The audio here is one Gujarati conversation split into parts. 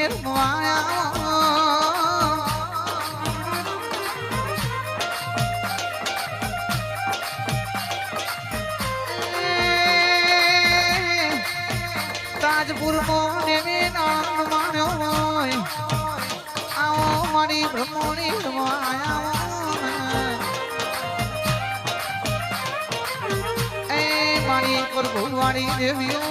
રમવાયા તાજપુર મોને નામ માન્યો હોય આવો મારી બ્રહ્મોની રમવાયા એ મારી પર ભૂલવાડી દેવીઓ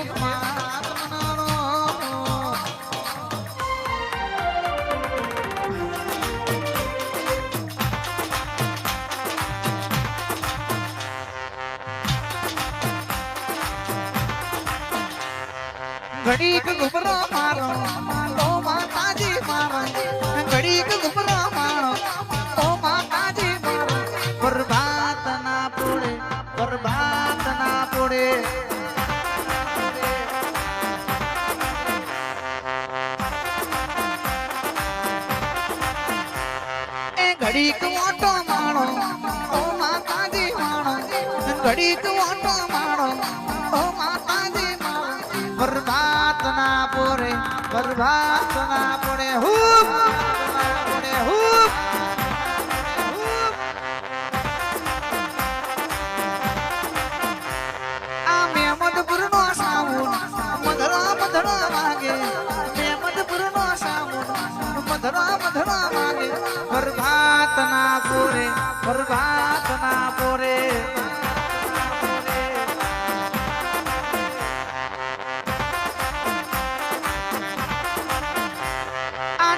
ઘડીક ગુબરો મારો ઓ માતાજી મારો ઘડીક ગુબરો મારો ઓ માતાજી મારો બરબાદ ના પોડે બરબાદ ના પોડે એ ઘડીક ઓટો મારો ઓ માતાજી મારો ઘડીક ઓટો મારો ઓ માતાજી મારો બરબાદ ના પોરે બરબાદ ના પોડે હૂપ પોડે હૂપ આ મેમદપુર નો સામુન મધરા મધરા વાગે મેમદપુર નો સામુન મધરા મધરા વાગે બરબાદ ના પોરે બરબાદ ના પોરે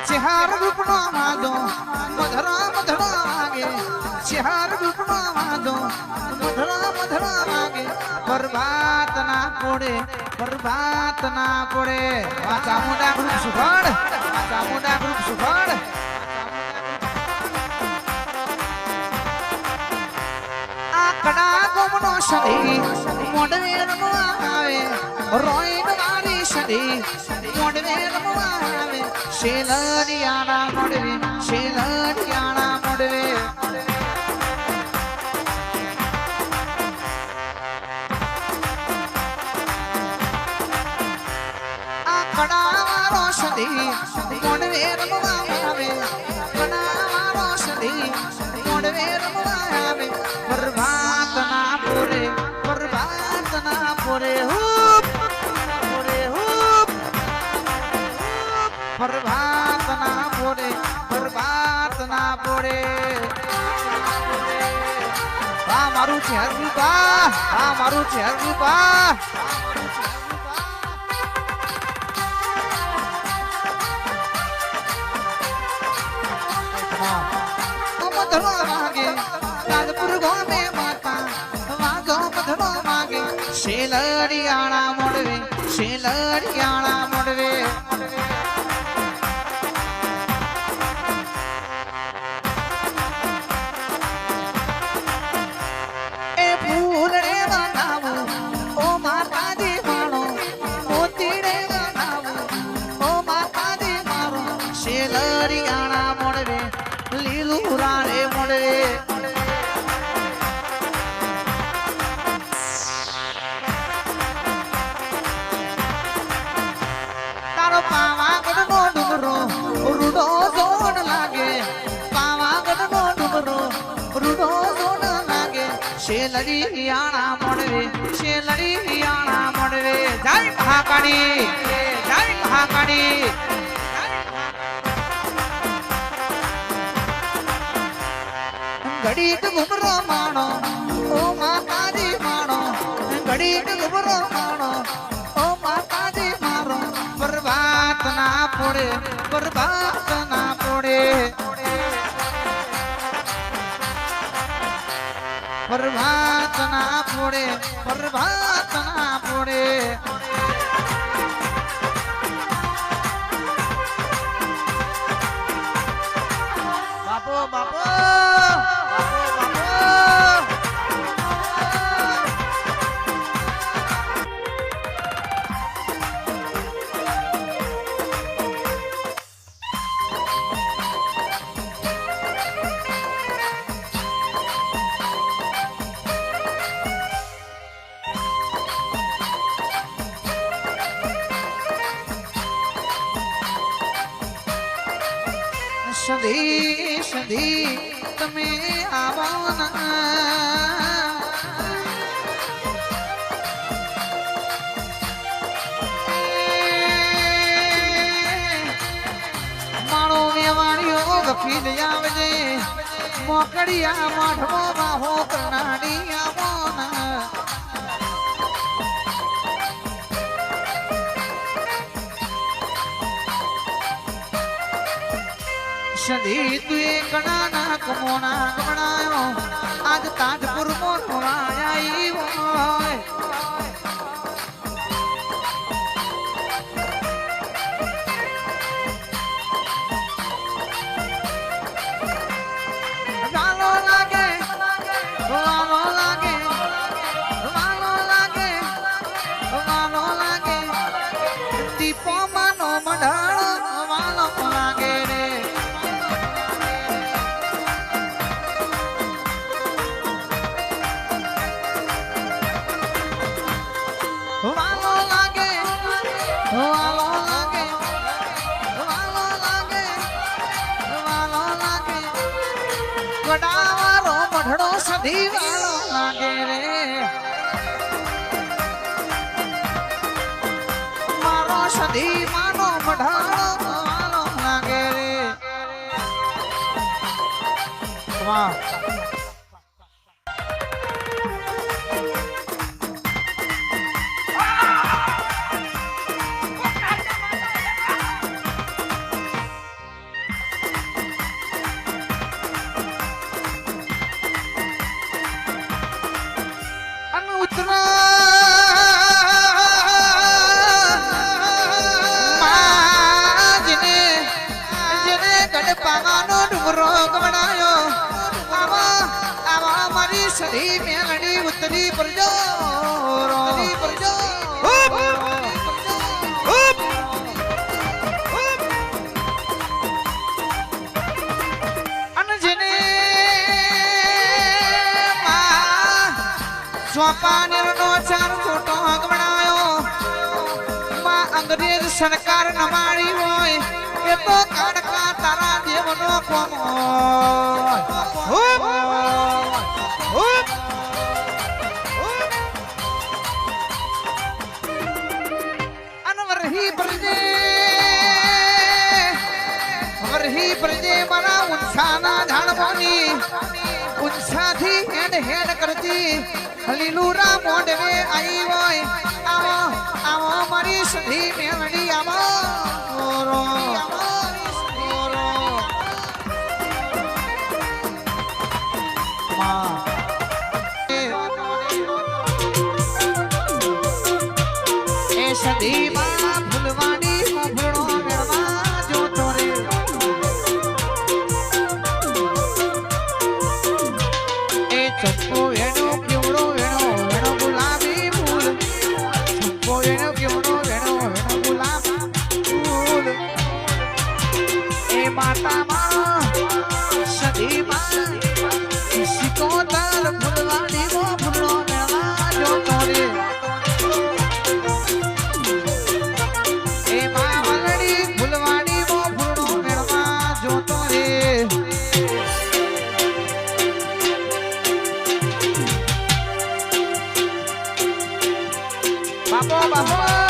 ચિહાર રૂપનો વાદો મધરા મધરા વાગે ચિહાર રૂપનો વાદો મધરા મધરા વાગે બરબાદ ના પોડે બરબાદ ના પોડે આ ચામુંડા ગ્રુપ સુફાડ આ ચામુંડા ગ્રુપ સુફાડ આ કડા ગોમનો સડી મોડવેર નો આવે રોઈન વારી સડી મોડવેર નો આવે શેલડિયાણા મોડવે શેલડિયાણા મોડવે આ કડાવાળો સદી મોડવે રમવા આવે કડાવાળો સદી મોડવે રમવા આવે બરબાદ ના પોરે બરબાદ ના પોરે હૂપ પોરે હૂપ બરબાદ ના પોડે બરબાદ ના પોડે આ મારું છે હરરૂપા આ મારું છે હરરૂપા મધરો માગે તાજપુર ગોમે માતા વાગો મધરો માગે શેલડિયાણા મોડવે શેલડિયાણા મોડવે શેલડિયાણા મોડવે લીલું રાણે મોડવે તારો પાવાગઢ નો ડુંગરો રૂડો જોડ લાગે પાવાગઢ નો ડુંગરો રૂડો જોડ લાગે શેલડિયાણા મોડવે શેલડિયાણા મોડવે જય મહાકાળી જય મહાકાળી ઘડીક ગુબરો માણો ઓ માતાજી માણો ઘડીક ગુબરો માણો ઓ માતાજી મારો બરબાદ ના પોડે બરબાદ ના પોડે બરબાદ ના પોડે બરબાદ ના પોડે બાપો બાપો સધી સધી તમે આવો માળો વેવાણીઓ ગફીલ આવજે મોકડિયા માઠવો બાહો કરનાડી આવો સધી તુએ કણાના કમોના કમણાયો આજ તાજપુર મોનો આઈ હોય ગાલો લાગે વાલો લાગે વાલો લાગે વાલો લાગે દીપો માનો મઢાળો વાલો લાગે રે વાલો લાગે વાલો લાગે વાલો લાગે વાલો લાગે ગડાવાળો મઢડો સધી વાલો લાગે રે મારો સધી માનો મઢાળો વાલો લાગે રે વાહ સધી મેલડી ઉતરી પરજો અને સ્વાપાનેર નો ચાર ફોટો ગમણાયો માં અંગ્રેજ સરકાર નમાડી હોય એ તો કાડકા તારા દેવનો કોમો વરહી પ્રજે મારા ઉંછાના ઝાડવાની ઉંછાથી હેડ હેડ કરતી લીલુરા મોઢવે આવી હોય આવો આવો મારી સધી મેલડી આવો એ સધી માં ફૂલવાડી મોભળો મેળવા જોતો રે એ ચંપો એનો કેવડો વેણો વેણો ગુલાબી ફૂલ ચંપો એનો કેવડો વેણો વેણો ગુલાબી ફૂલ એ માતામાં સધી માં સિકોતર ફૂલવાડી મોભળો મેળવા જોતો રે બાપો બાપો